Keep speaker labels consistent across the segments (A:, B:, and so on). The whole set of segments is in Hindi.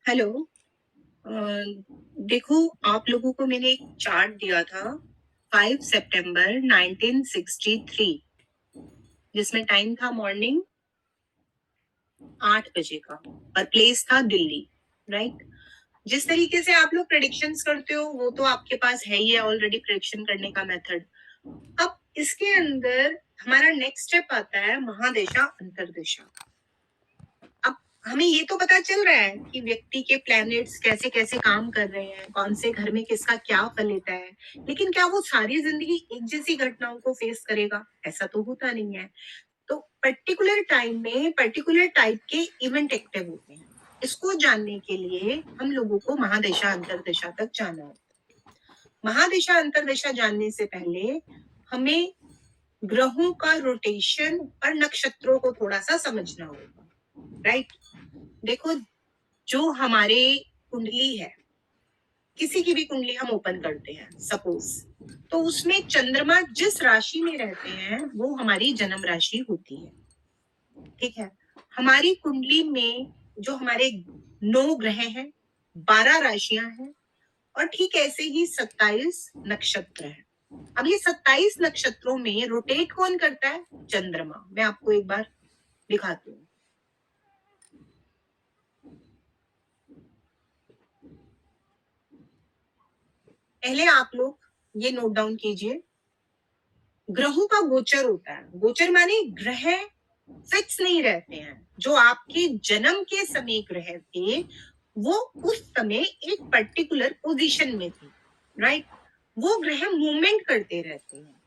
A: हेलो। अ, देखो, आप लोगों को मैंने एक चार्ट दिया था 5 सितंबर 1963, जिसमें टाइम था मॉर्निंग 8 बजे का और प्लेस था दिल्ली। राइट। जिस तरीके से आप लोग प्रेडिक्शंस करते हो वो तो आपके पास है ही है ऑलरेडी, प्रेडिक्शन करने का मेथड। अब इसके अंदर हमारा नेक्स्ट स्टेप आता है महादिशा अंतर्दिशा। अब हमें ये तो पता चल रहा है कि व्यक्ति के प्लैनेट्स कैसे कैसे काम कर रहे हैं, कौन से घर में किसका क्या फल लेता है, लेकिन क्या वो सारी जिंदगी एक जैसी घटनाओं को फेस करेगा? ऐसा तो होता नहीं है। तो पर्टिकुलर टाइम में पर्टिकुलर टाइप के इवेंट एक्टिव होते हैं। इसको जानने के लिए हम लोगों को महादिशा अंतर्दिशा तक जाना होता है। महादिशा अंतर्दिशा जानने से पहले हमें ग्रहों का रोटेशन और नक्षत्रों को थोड़ा सा समझना होगा। राइट। देखो, जो हमारे कुंडली है, किसी की भी कुंडली हम ओपन करते हैं सपोज, तो उसमें चंद्रमा जिस राशि में रहते हैं वो हमारी जन्म राशि होती है। ठीक है। हमारी कुंडली में जो हमारे 9 ग्रह हैं, 12 राशियां हैं और ठीक ऐसे ही 27 नक्षत्र हैं। अब ये 27 नक्षत्रों में रोटेट कौन करता है? चंद्रमा। मैं आपको एक बार दिखाती हूँ। पहले आप लोग ये नोट डाउन कीजिए, ग्रहों का गोचर होता है। गोचर माने ग्रह फिक्स नहीं रहते हैं। जो आपके जन्म के समय ग्रह थे वो उस समय एक पर्टिकुलर पोजीशन में थे। राइट। वो ग्रह मूवमेंट करते रहते हैं।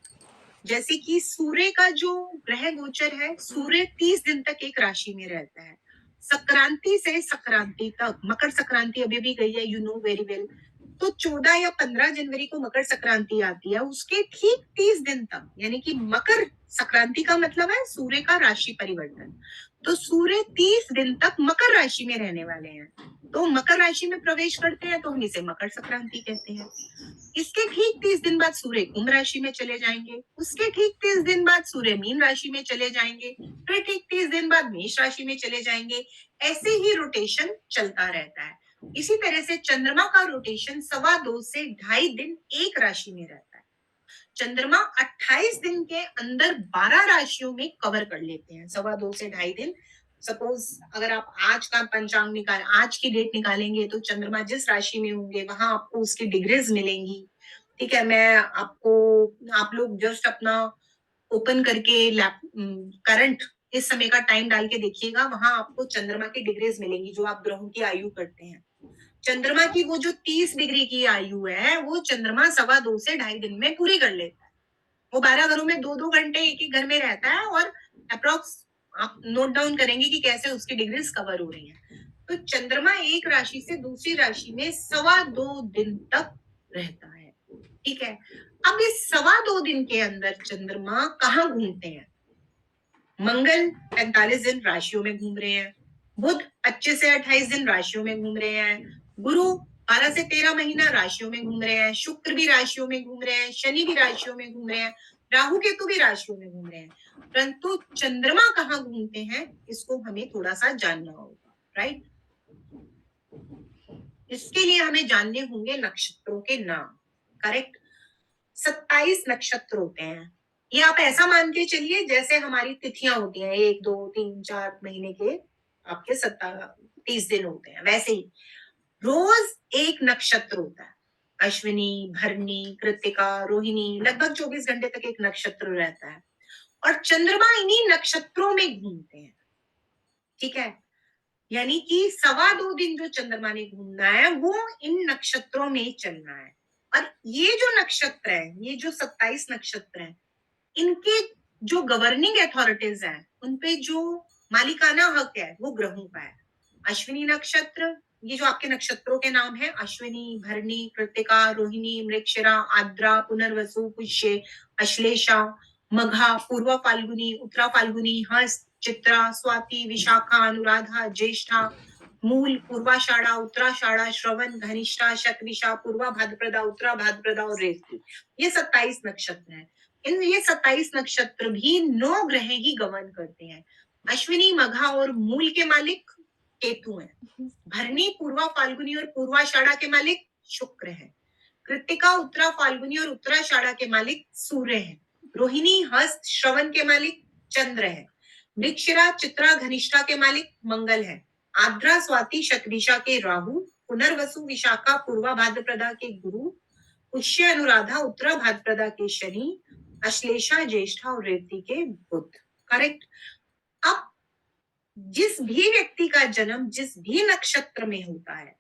A: जैसे कि सूर्य का जो ग्रह गोचर है, सूर्य 30 दिन तक एक राशि में रहता है। संक्रांति से संक्रांति तक, मकर संक्रांति अभी भी गई है, यू नो वेरी वेल। तो 14 या 15 जनवरी को मकर संक्रांति आती है, उसके ठीक 30 दिन तक, यानी कि मकर संक्रांति का मतलब है सूर्य का राशि परिवर्तन। तो सूर्य 30 दिन तक मकर राशि में रहने वाले हैं। तो मकर राशि में प्रवेश करते हैं तो हम इसे मकर संक्रांति कहते हैं। इसके ठीक 30 दिन बाद सूर्य कुंभ राशि में चले जाएंगे, उसके ठीक 30 दिन बाद सूर्य मीन राशि में चले जाएंगे, फिर ठीक 30 दिन बाद मेष राशि में चले जाएंगे। ऐसे ही रोटेशन चलता रहता है। इसी तरह से चंद्रमा का रोटेशन 2.25 से 2.5 दिन एक राशि में रहता है। चंद्रमा 28 दिन के अंदर 12 राशियों में कवर कर लेते हैं, 2.25 से 2.5 दिन। सपोज अगर आप आज का पंचांग निकाल, आज की डेट निकालेंगे तो चंद्रमा जिस राशि में होंगे वहां आपको उसकी डिग्रीज मिलेंगी। ठीक है। मैं आपको, आप लोग जस्ट अपना ओपन करके करंट इस समय का टाइम डाल के देखिएगा, वहां आपको चंद्रमा की डिग्रीज मिलेंगी जो आप ग्रहों की आयु करते हैं। चंद्रमा की वो जो 30 डिग्री की आयु है वो चंद्रमा 2.25 से 2.5 दिन में पूरी कर लेता है। वो 12 घरों में 2-2 घंटे एक ही घर में रहता है और अप्रोक्स आप नोट डाउन करेंगे कि कैसे उसकी डिग्रीज कवर हो रही हैं। तो चंद्रमा एक राशि से दूसरी राशि में 2.25 दिन तक रहता है। ठीक है। अब इस 2.25 दिन के अंदर चंद्रमा कहाँ घूमते हैं? मंगल 45 दिन राशियों में घूम रहे हैं, बुध 25 से 28 दिन राशियों में घूम रहे हैं, गुरु 12 से 13 महीना राशियों में घूम रहे हैं, शुक्र भी राशियों में घूम रहे हैं, शनि भी राशियों में घूम रहे हैं, राहु केतु भी राशियों में घूम रहे हैं। परंतु चंद्रमा कहाँ घूमते हैं इसको हमें थोड़ा सा जानना होगा। राइट। इसके लिए हमें जानने होंगे नक्षत्रों के नाम। करेक्ट। 27 नक्षत्र होते हैं। ये आप ऐसा मान के चलिए जैसे हमारी तिथियां होती हैं, 1 2 3 4 महीने के आपके 30 दिन होते हैं, वैसे ही रोज एक नक्षत्र होता है। अश्विनी, भरणी, कृत्तिका, रोहिणी, लगभग 24 घंटे तक एक नक्षत्र रहता है और चंद्रमा इन्हीं नक्षत्रों में घूमते हैं। ठीक है। यानी कि 2.25 दिन जो चंद्रमा ने घूमना है वो इन नक्षत्रों में चलना है। और ये जो नक्षत्र है, ये जो 27 नक्षत्र हैं, इनके जो गवर्निंग अथॉरिटीज हैं, उनपे जो मालिकाना हक है वो ग्रहों का है। अश्विनी नक्षत्र, ये जो आपके नक्षत्रों के नाम है, अश्विनी, भरणी, कृत्तिका, रोहिणी, मृगशिरा, आद्रा, पुनर्वसु, पुष्य, अश्लेषा, मघा, पूर्व फाल्गुनी, उत्तरा फाल्गुनी, हस्त, चित्रा, स्वाति, विशाखा, अनुराधा, ज्येष्ठा, मूल, पूर्वाषाढ़ा, उत्तराषाढ़ा, श्रवण, धनिष्ठा, शतविशा, पूर्वा भाद्रपदा, उत्तरा भाद्रपदा और रेवती। ये 27 नक्षत्र हैं। इन ये 27 नक्षत्र भी 9 ग्रह ही गवर्न करते हैं। अश्विनी, मघा और मूल के मालिक केतु है। भरणी पूर्वा फाल्गुनी और पूर्वाषाढ़ा के मालिक शुक्र है। कृत्तिका उत्तरा फाल्गुनी और उत्तराषाढ़ा के मालिक सूर्य है। रोहिणी हस्त श्रवण के मालिक चंद्र है। मृगशिरा चित्रा घनिष्ठा के मालिक मंगल है। आद्रा स्वाति शतभिषा के राहु। पुनर्वसु विशाखा पूर्वा भाद्रपदा के गुरु। पुष्य अनुराधा उत्तरा भाद्रपदा के शनि। अश्लेषा ज्येष्ठा और रेवती के बुध। करेक्ट। अब जिस भी व्यक्ति का जन्म जिस भी नक्षत्र में होता है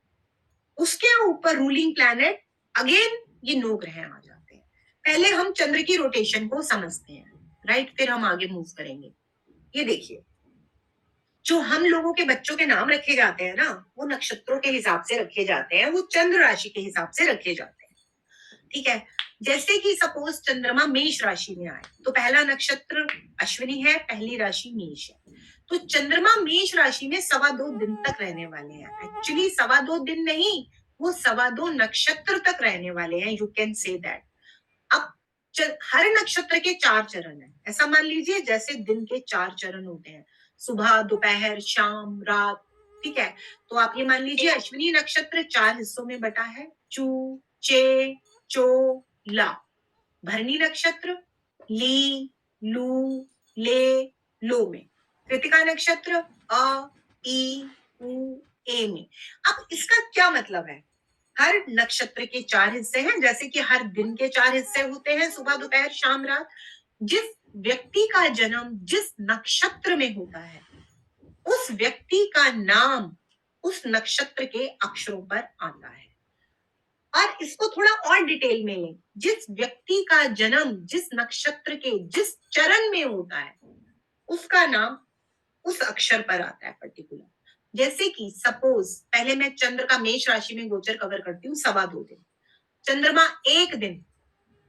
A: उसके ऊपर रूलिंग प्लैनेट अगेन ये 9 ग्रह आ जाते हैं। पहले हम चंद्र की रोटेशन को समझते हैं, राइट, फिर हम आगे मूव करेंगे। ये देखिए, जो हम लोगों के बच्चों के नाम रखे जाते हैं ना, वो नक्षत्रों के हिसाब से रखे जाते हैं, वो चंद्र राशि के हिसाब से रखे जाते हैं, ठीक है। जैसे कि सपोज चंद्रमा मेष राशि में आए तो पहला नक्षत्र अश्विनी है, पहली राशि मेष है। तो चंद्रमा मेष राशि में 2.25 दिन तक रहने वाले हैं। एक्चुअली 2.25 दिन नहीं, वो 2.25 नक्षत्र तक रहने वाले हैं, यू कैन से दैट। अब हर नक्षत्र के 4 चरण है। ऐसा मान लीजिए जैसे दिन के 4 चरण होते हैं, सुबह, दोपहर, शाम, रात, ठीक है। तो आप ये मान लीजिए अश्विनी नक्षत्र 4 हिस्सों में बटा है, चू, चे, चो, ला। भरणी नक्षत्र ली, लू, ले, लो में। कृतिका नक्षत्र अ, ई, उ, ए में। अब इसका क्या मतलब है? हर नक्षत्र के 4 हिस्से हैं, जैसे कि हर दिन के 4 हिस्से होते हैं, सुबह, दोपहर, शाम, रात। जिस व्यक्ति का जन्म जिस नक्षत्र में होता है उस व्यक्ति का नाम उस नक्षत्र के अक्षरों पर आता है। और इसको थोड़ा और डिटेल में लें, जिस व्यक्ति का जन्म जिस नक्षत्र के जिस चरण में होता है उसका नाम उस अक्षर पर आता है पर्टिकुलर। जैसे कि सपोज पहले मैं चंद्र का मेष राशि में गोचर कवर करती हूँ 2.25 दिन। चंद्रमा एक दिन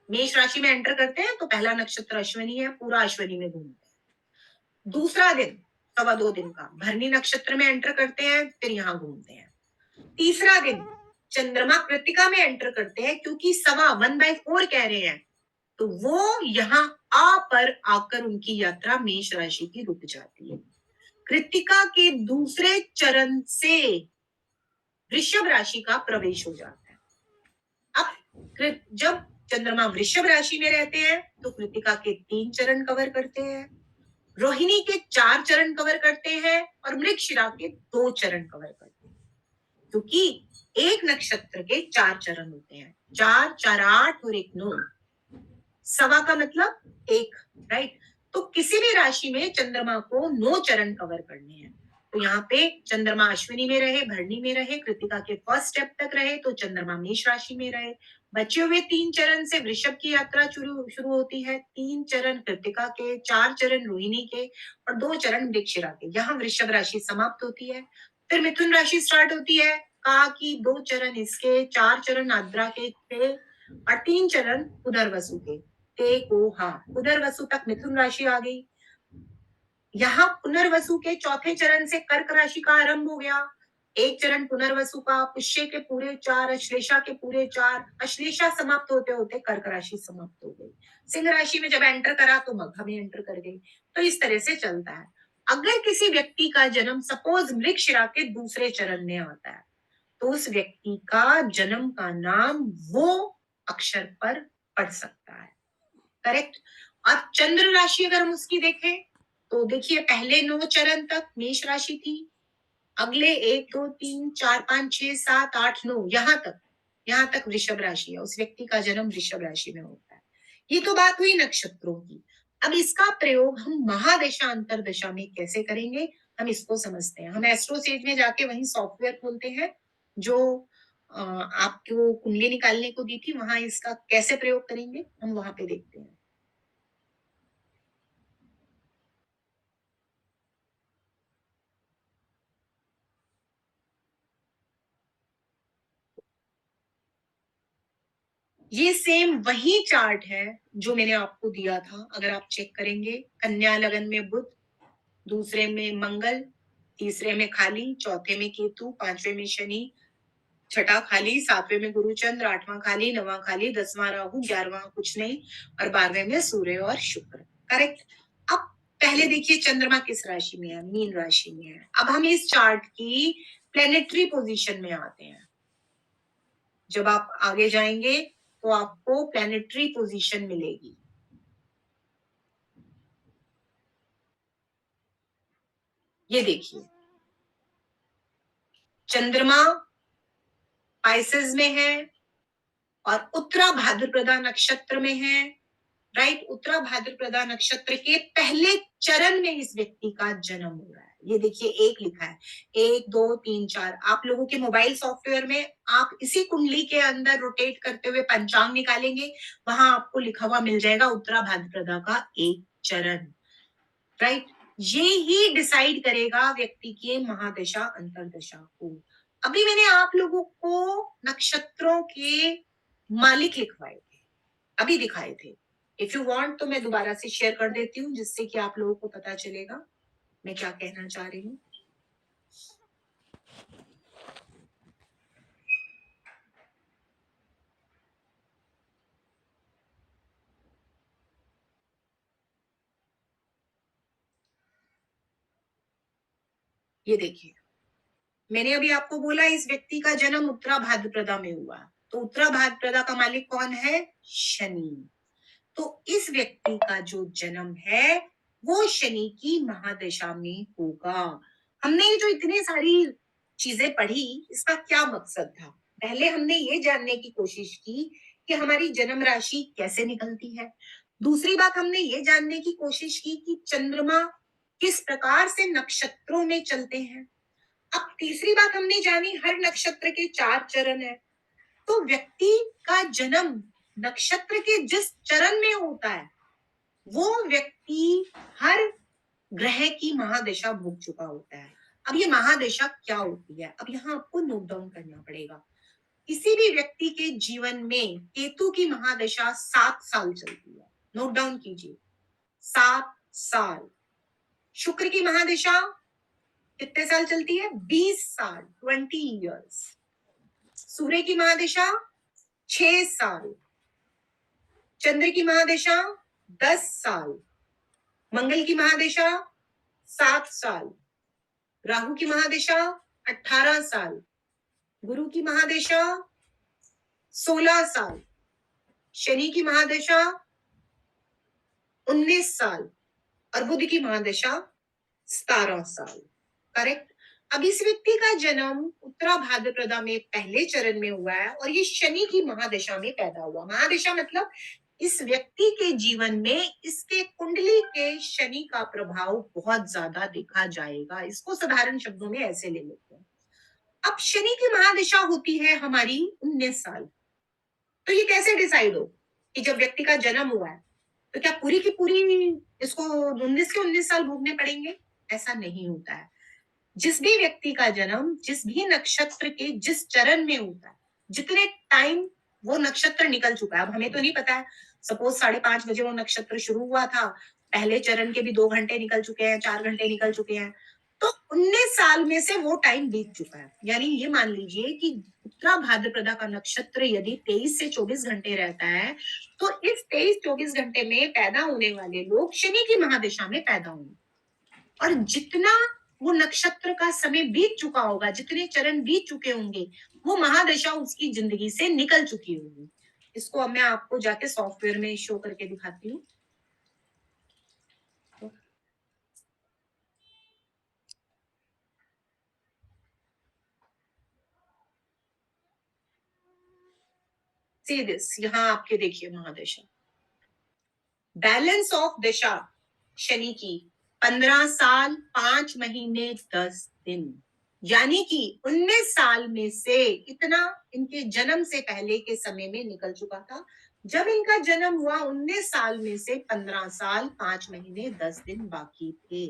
A: मेष राशि में एंटर करते हैं तो पहला नक्षत्र अश्विनी है, पूरा अश्विनी में घूमते हैं। दूसरा दिन 2.25 दिन का भरणी नक्षत्र में एंटर करते हैं, फिर यहाँ घूमते हैं। तीसरा दिन चंद्रमा कृत्तिका में एंटर करते हैं, क्योंकि 1/4 कह रहे हैं, तो वो यहाँ आ पर आकर उनकी यात्रा मेष राशि की रुक जाती है। कृत्तिका के दूसरे चरण से वृषभ राशि का प्रवेश हो जाता है। अब जब चंद्रमा वृषभ राशि में रहते हैं तो कृत्तिका के 3 चरण कवर करते हैं, रोहिणी के 4 चरण कवर करते हैं और मृगशिरा के 2 चरण कवर करते हैं, क्योंकि एक नक्षत्र के 4 चरण होते हैं, 4, 4, 8 और 1, 9। सवा का मतलब 1, राइट। तो किसी भी राशि में चंद्रमा को 9 चरण कवर करने हैं। तो यहाँ पे चंद्रमा अश्विनी में रहे, भरणी में रहे, कृत्तिका के फर्स्ट स्टेप तक रहे तो चंद्रमा मेष राशि में रहे। बचे हुए 3 चरण से वृषभ की यात्रा शुरू होती है। 3 चरण कृत्तिका के, 4 चरण रोहिणी के और 2 चरण मृगशिरा के। यहाँ वृषभ राशि समाप्त होती है। फिर मिथुन राशि स्टार्ट होती है। कहा कि 2 चरण इसके, 4 चरण आद्रा के थे और 3 चरण पुनर्वसु के। पुनर्वसु तक मिथुन राशि आ गई। यहाँ पुनर्वसु के चौथे चरण से कर्क राशि का आरंभ हो गया। 1 चरण पुनर्वसु का, पुष्य के पूरे 4, अश्लेषा के पूरे 4, अश्लेषा समाप्त होते होते कर्क राशि समाप्त हो गई। सिंह राशि में जब एंटर करा तो मघा में एंटर कर गई। तो इस तरह से चलता है। अगर किसी व्यक्ति का जन्म सपोज मृगशिरा के दूसरे चरण में आता है तो उस व्यक्ति का जन्म का नाम वो अक्षर पर पड़ सकता है, करेक्ट। अब चंद्र राशि अगर हम उसकी देखें तो देखिए पहले 9 चरण तक मेष राशि थी, अगले 1, 2, 3, 4, 5, 6, 7, 8, 9 यहाँ तक वृषभ राशि है। उस व्यक्ति का जन्म वृषभ राशि में होता है। ये तो बात हुई नक्षत्रों की। अब इसका प्रयोग हम महादशा अंतरदशा में कैसे करेंगे, हम इसको समझते हैं। हम एस्ट्रोसेज में जाके वही सॉफ्टवेयर खोलते हैं जो आपको कुंडली निकालने को दी थी, वहां इसका कैसे प्रयोग करेंगे हम वहां पे देखते हैं। ये सेम वही चार्ट है जो मैंने आपको दिया था। अगर आप चेक करेंगे, कन्या लगन में बुध, दूसरे में मंगल, तीसरे में खाली, चौथे में केतु, 5वें में शनि, छठा खाली, 7वें में गुरु चंद्र, 8वां खाली, 9वां खाली, 10वां राहु, 11वां कुछ नहीं और 12वें में सूर्य और शुक्र, करेक्ट। अब पहले देखिए चंद्रमा किस राशि में है, मीन राशि में है। अब हम इस चार्ट की प्लेनेटरी पोजीशन में आते हैं। जब आप आगे जाएंगे तो आपको प्लेनेटरी पोजीशन मिलेगी। ये देखिए, चंद्रमा पाइसेस में है और उत्तरा भाद्रपदा नक्षत्र में है। राइट, उत्तरा भाद्रपदा नक्षत्र के पहले चरण में इस व्यक्ति का जन्म हो रहा है। ये देखिए, एक लिखा है, 1 2 3 4। आप लोगों के मोबाइल सॉफ्टवेयर में आप इसी कुंडली के अंदर रोटेट करते हुए पंचांग निकालेंगे, वहां आपको लिखा हुआ मिल जाएगा उत्तरा भाद्रपदा का एक चरण। राइट, ये ही डिसाइड करेगा व्यक्ति की महादशा अंतरदशा को। अभी मैंने आप लोगों को नक्षत्रों के मालिक लिखवाए थे, अभी दिखाए थे। इफ यू वांट तो मैं दोबारा से शेयर कर देती हूँ, जिससे कि आप लोगों को पता चलेगा मैं क्या कहना चाह रही हूँ। ये देखिए, मैंने अभी आपको बोला इस व्यक्ति का जन्म उत्तरा भाद्रपदा में हुआ, तो उत्तरा भाद्रपदा का मालिक कौन है? शनि। तो इस व्यक्ति का जो जन्म है वो शनि की महादशा में होगा। हमने जो इतनी सारी चीजें पढ़ी, इसका क्या मकसद था? पहले हमने ये जानने की कोशिश की कि हमारी जन्म राशि कैसे निकलती है। दूसरी बात, हमने ये जानने की कोशिश की कि चंद्रमा किस प्रकार से नक्षत्रों में चलते हैं। अब तीसरी बात हमने जानी, हर नक्षत्र के 4 चरण है। तो व्यक्ति का जन्म नक्षत्र के जिस चरण में होता है वो व्यक्ति हर ग्रह की महादशा भोग चुका होता है। अब ये महादशा क्या होती है, अब यहाँ आपको नोट डाउन करना पड़ेगा। किसी भी व्यक्ति के जीवन में केतु की महादशा 7 साल चलती है। नोट डाउन कीजिए, 7 साल। शुक्र की महादशा कितने साल चलती है? 20 साल, 20 इयर्स। सूर्य की महादशा 6 साल। चंद्र की महादशा 10 साल। मंगल की महादशा 7 साल। राहु की महादशा 18 साल। गुरु की महादशा 16 साल। शनि की महादशा 19 साल और बुध की महादशा 17 साल। करेक्ट। अब इस व्यक्ति का जन्म उत्तरा भाद्रपदा में पहले चरण में हुआ है और ये शनि की महादशा में पैदा हुआ। महादशा मतलब इस व्यक्ति के जीवन में इसके कुंडली के शनि का प्रभाव बहुत ज्यादा देखा जाएगा। इसको साधारण शब्दों में ऐसे ले लेते हैं। अब शनि की महादशा होती है हमारी 19 साल। तो ये कैसे डिसाइड हो कि जब व्यक्ति का जन्म हुआ है तो क्या पूरी की पूरी इसको 19 के 19 साल भोगने पड़ेंगे? ऐसा नहीं होता है। जिस भी व्यक्ति का जन्म जिस भी नक्षत्र के जिस चरण में होता है, जितने टाइम वो नक्षत्र निकल चुका है, अब हमें तो नहीं पता है, सपोज 5:30 बजे वो नक्षत्र शुरू हुआ था, पहले चरण के भी 2 घंटे निकल चुके हैं, 4 घंटे निकल चुके हैं, तो 19 साल में से वो टाइम बीत चुका है। यानी ये मान लीजिए कि उत्तरा भाद्रपदा का नक्षत्र यदि 23 से 24 घंटे रहता है, तो इस 23-24 घंटे में पैदा होने वाले लोग शनि की महादशा में पैदा होंगे। और जितना वो नक्षत्र का समय बीत चुका होगा, जितने चरण बीत चुके होंगे, वो महादशा उसकी जिंदगी से निकल चुकी होगी। इसको अब मैं आपको जाके सॉफ्टवेयर में शो करके दिखाती हूँ। सी दिस, यहाँ आपके देखिए महादशा, बैलेंस ऑफ दशा शनि की 15 साल 5 महीने 10 दिन, यानी कि 19 साल में से इतना इनके जन्म से पहले के समय में निकल चुका था। जब इनका जन्म हुआ 19 साल में से 15 साल 5 महीने 10 दिन बाकी थे।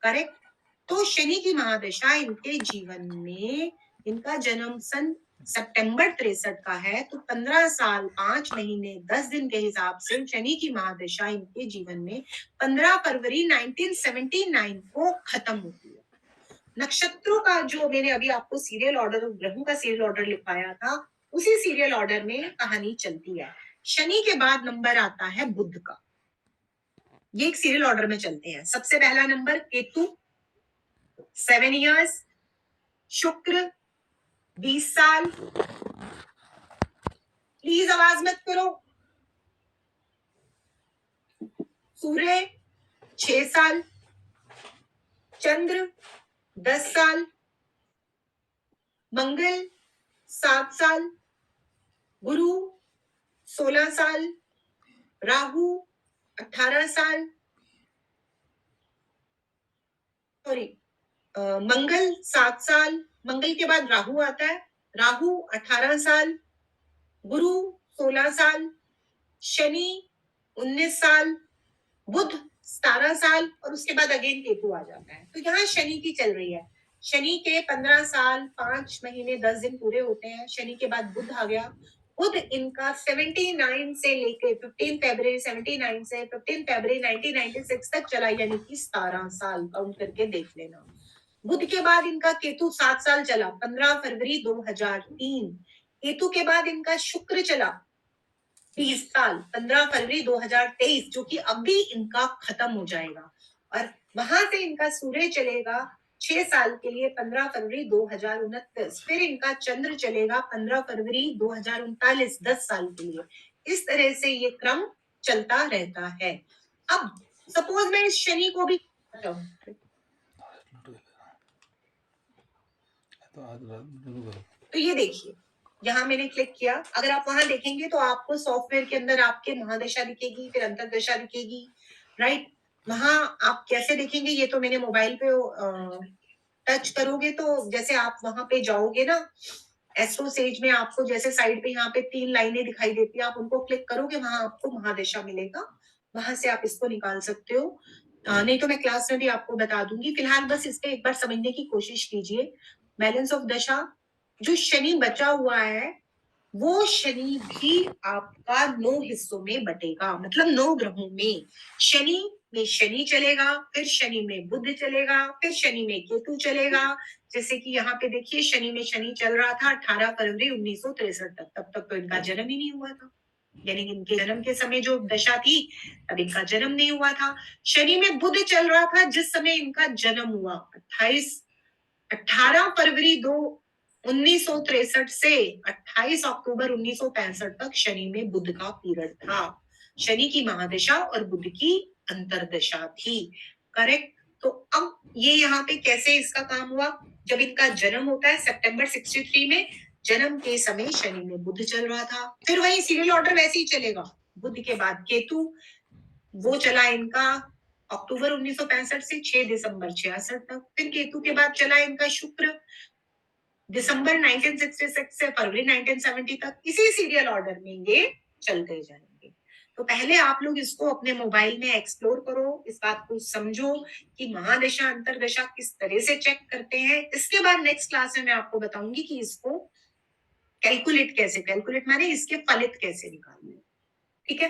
A: करेक्ट। तो शनि की महादशा इनके जीवन में, इनका जन्म सन सितंबर 63 का है, तो 15 साल 5 महीने 10 दिन के हिसाब से शनि की महादशा इनके जीवन में 15 फरवरी 1979 को खत्म होती है। नक्षत्रों का जो मैंने अभी आपको सीरियल ऑर्डर, ग्रहों का सीरियल ऑर्डर लिखवाया था, उसी सीरियल ऑर्डर में कहानी चलती है। शनि के बाद नंबर आता है बुध का। ये एक सीरियल ऑर्डर में चलते हैं। सबसे पहला नंबर केतु 7 इयर्स, शुक्र 20 साल, प्लीज आवाज मत करो, सूर्य 6 साल, चंद्र 10 साल, मंगल 7 साल, गुरु 16 साल, राहु 18 साल, सॉरी मंगल 7 साल, मंगल के बाद राहु आता है, राहु 18 साल, गुरु 16 साल, शनि 19 साल, बुध 17 साल और उसके बाद अगेन केतु आ जाता है। तो यहाँ शनि की चल रही है। शनि के 15 साल 5 महीने 10 दिन पूरे होते हैं। शनि के बाद बुध आ गया। बुध इनका 79 से लेके 15 फरवरी 79 से 15 फरवरी 1996 तक चला, यानी कि 17 साल काउंट करके देख लेना। बुध के बाद इनका केतु 7 साल चला, 15 फरवरी 2003। केतु के बाद इनका शुक्र चला 30 साल, 15 फरवरी 2023, जो कि अभी इनका खत्म हो जाएगा। और वहां से इनका सूर्य चलेगा 6 साल के लिए, 15 फरवरी 2029। फिर इनका चंद्र चलेगा 15 फरवरी 2039, 10 साल के लिए। इस तरह से ये क्रम चलता रहता है। अब सपोज मैं इस शनि को भी तो ये देखिए, यहाँ मैंने क्लिक किया। अगर आप वहां देखेंगे तो आपको सॉफ्टवेयर के अंदर आपके महादशा दिखेगी, फिर अंतरदशा दिखेगी, राइट। वहां आप कैसे देखेंगे ये तो मैंने मोबाइल पे टच करोगे तो जैसे आप वहां पे जाओगे ना, एस्ट्रो सेज में आपको जैसे साइड पे यहाँ पे 3 लाइनें दिखाई देती है, आप उनको क्लिक करोगे, वहां आपको महादशा मिलेगा, वहां से आप इसको निकाल सकते हो। नहीं तो मैं क्लास में भी आपको बता दूंगी। फिलहाल बस इसको एक बार समझने की कोशिश कीजिए। बैलेंस ऑफ दशा, जो शनि बचा हुआ है वो शनि भी आपका 9 हिस्सों में बटेगा, मतलब 9 ग्रहों में। शनि में शनि चलेगा, फिर शनि में बुध चलेगा, फिर शनि में केतु चलेगा। जैसे कि यहाँ पे देखिए शनि में शनि चल रहा था 18 फरवरी 1963 तक, तब तक तो इनका जन्म ही नहीं हुआ था, यानी इनके जन्म के समय जो दशा थी तब इनका जन्म नहीं हुआ था। शनि में बुध चल रहा था जिस समय इनका जन्म हुआ, 18 फरवरी 1963 से 28 अक्टूबर 1965 तक शनि में बुध का पीरियड था। शनि की महादशा और बुध की अंतरदशा थी, करेक्ट। तो अब ये यहाँ पे कैसे इसका काम हुआ, जब इनका जन्म होता है सितंबर 63 में, जन्म के समय शनि में बुध चल रहा था। फिर वही सीरियल ऑर्डर वैसे ही चलेगा। बुध के बाद केतु, वो चला इनका अक्टूबर 1965 से 6 दिसंबर 66 तक। फिर केतु के बाद चला इनका शुक्र, दिसंबर 1966 से फरवरी 1970 तक। इसी सीरियल ऑर्डर में ये चलते जाएंगे। तो पहले आप लोग इसको अपने मोबाइल में एक्सप्लोर करो, इस बात को समझो कि महादशा अंतरदशा किस तरह से चेक करते हैं। इसके बाद नेक्स्ट क्लास में मैं आपको बताऊंगी कि इसको कैलकुलेट कैसे, कैलकुलेट माने इसके फलित कैसे निकालने, ठीक है।